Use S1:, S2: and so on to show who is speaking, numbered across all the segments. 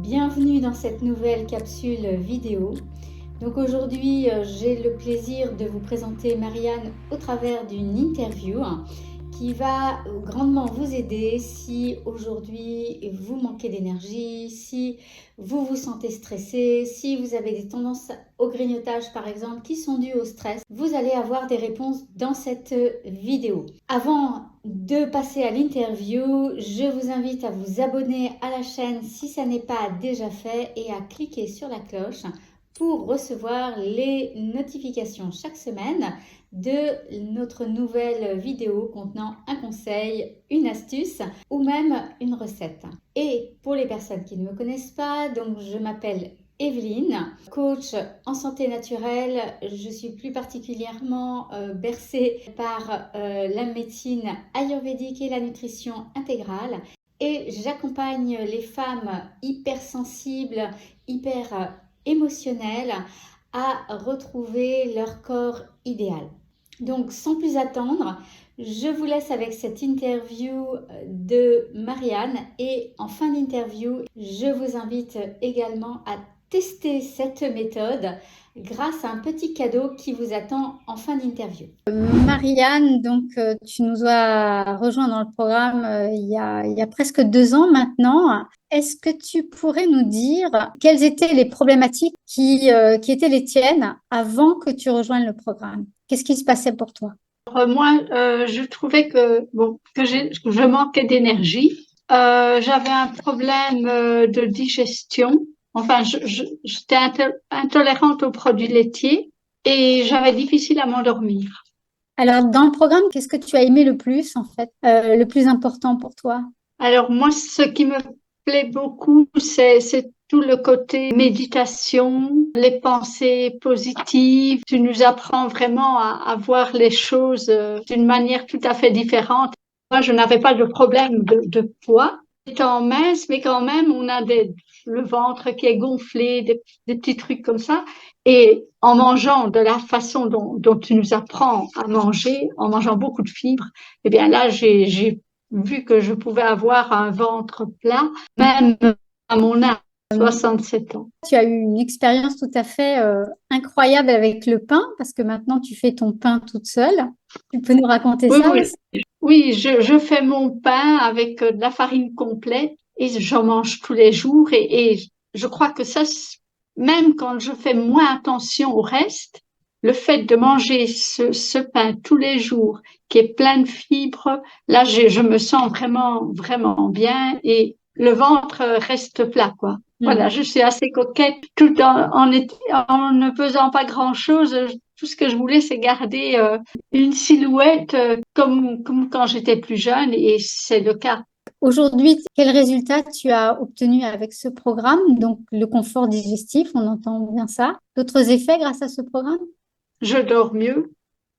S1: Bienvenue dans cette nouvelle capsule vidéo. Donc aujourd'hui, j'ai le plaisir de vous présenter Marianne au travers d'une interview qui va grandement vous aider si aujourd'hui vous manquez d'énergie, si vous vous sentez stressé, si vous avez des tendances au grignotage par exemple qui sont dues au stress. Vous allez avoir des réponses dans cette vidéo. Avant de passer à l'interview, je vous invite à vous abonner à la chaîne si ça n'est pas déjà fait et à cliquer sur la cloche pour recevoir les notifications chaque semaine de notre nouvelle vidéo contenant un conseil, une astuce ou même une recette. Et pour les personnes qui ne me connaissent pas, donc je m'appelle Evelyne, coach en santé naturelle. Je suis plus particulièrement bercée par la médecine ayurvédique et la nutrition intégrale. Et j'accompagne les femmes hypersensibles, hyper émotionnelles à retrouver leur corps idéal. Donc sans plus attendre, je vous laisse avec cette interview de Marianne et en fin d'interview, je vous invite également à tester cette méthode grâce à un petit cadeau qui vous attend en fin d'interview. Marianne, donc tu nous as rejoint dans le programme il y a presque 2 ans maintenant. Est-ce que tu pourrais nous dire quelles étaient les problématiques qui étaient les tiennes avant que tu rejoignes le programme? Qu'est-ce qui se passait pour toi?
S2: Moi, je trouvais que je manquais d'énergie. J'avais un problème de digestion. Enfin, j'étais intolérante aux produits laitiers et j'avais difficile à m'endormir.
S1: Alors, dans le programme, qu'est-ce que tu as aimé le plus, en fait, le plus important pour toi?
S2: Alors moi, ce qui me plaît beaucoup, c'est tout le côté méditation, les pensées positives. Tu nous apprends vraiment à voir les choses d'une manière tout à fait différente. Moi, je n'avais pas de problème de poids. Étant mince, mais quand même, on a le ventre qui est gonflé, des petits trucs comme ça. Et en mangeant de la façon dont tu nous apprends à manger, en mangeant beaucoup de fibres, eh bien là, j'ai vu que je pouvais avoir un ventre plat, même à mon âge, 67 ans.
S1: Tu as eu une expérience tout à fait incroyable avec le pain, parce que maintenant tu fais ton pain toute seule. Tu peux nous raconter
S2: Oui,
S1: ça
S2: oui,
S1: aussi?
S2: oui, je fais mon pain avec de la farine complète et j'en mange tous les jours et je crois que ça, même quand je fais moins attention au reste, le fait de manger ce pain tous les jours qui est plein de fibres, là, je me sens vraiment, vraiment bien et le ventre reste plat, quoi. Voilà, je suis assez coquette tout en ne pesant pas grand-chose. Tout ce que je voulais, c'est garder une silhouette comme quand j'étais plus jeune et c'est le cas.
S1: Aujourd'hui, quel résultat tu as obtenu avec ce programme? Donc, le confort digestif, on entend bien ça. D'autres effets grâce à ce programme?
S2: Je dors mieux,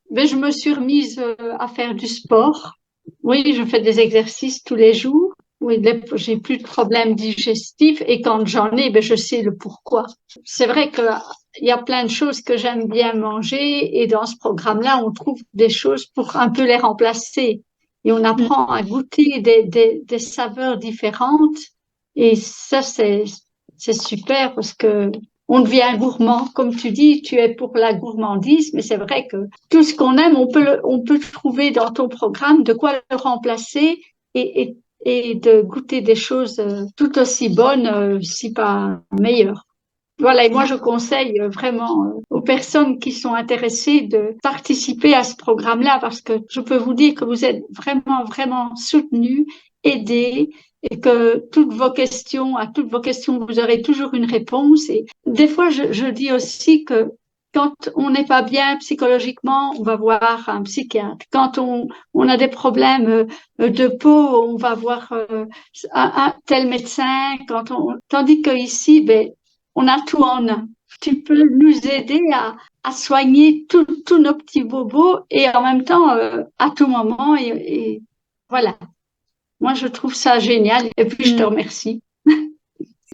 S2: mais je me suis remise à faire du sport. Oui, je fais des exercices tous les jours. Oui, j'ai plus de problèmes digestifs et quand j'en ai, ben, je sais le pourquoi. C'est vrai que il y a plein de choses que j'aime bien manger et dans ce programme-là, on trouve des choses pour un peu les remplacer et on apprend à goûter des saveurs différentes et ça, c'est super parce que on devient gourmand. Comme tu dis, tu es pour la gourmandise, mais c'est vrai que tout ce qu'on aime, on peut trouver dans ton programme de quoi le remplacer et de goûter des choses tout aussi bonnes, si pas meilleures. Voilà, et moi je conseille vraiment aux personnes qui sont intéressées de participer à ce programme-là parce que je peux vous dire que vous êtes vraiment, vraiment soutenus, aidés et que à toutes vos questions, vous aurez toujours une réponse. Et des fois, je dis aussi que quand on n'est pas bien psychologiquement, on va voir un psychiatre. Quand on a des problèmes de peau, on va voir un tel médecin. Tandis que ici, ben, on a tout en un. Tu peux nous aider à soigner tous nos petits bobos et en même temps à tout moment. Et voilà, moi je trouve ça génial et puis je te remercie.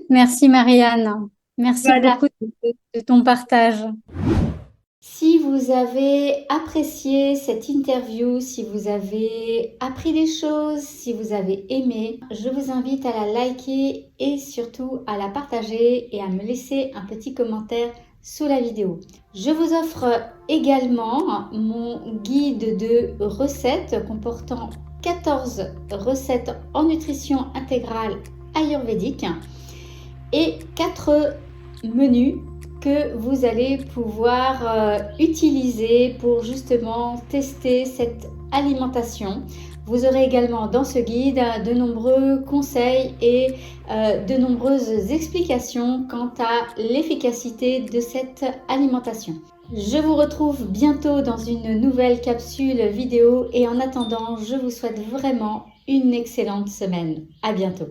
S1: Merci Marianne. Merci
S2: Voilà.
S1: beaucoup de ton partage. Si vous avez apprécié cette interview, si vous avez appris des choses, si vous avez aimé, je vous invite à la liker et surtout à la partager et à me laisser un petit commentaire sous la vidéo. Je vous offre également mon guide de recettes comportant 14 recettes en nutrition intégrale ayurvédique et 4 menus que vous allez pouvoir utiliser pour justement tester cette alimentation. Vous aurez également dans ce guide de nombreux conseils et de nombreuses explications quant à l'efficacité de cette alimentation. Je vous retrouve bientôt dans une nouvelle capsule vidéo et en attendant, je vous souhaite vraiment une excellente semaine. À bientôt.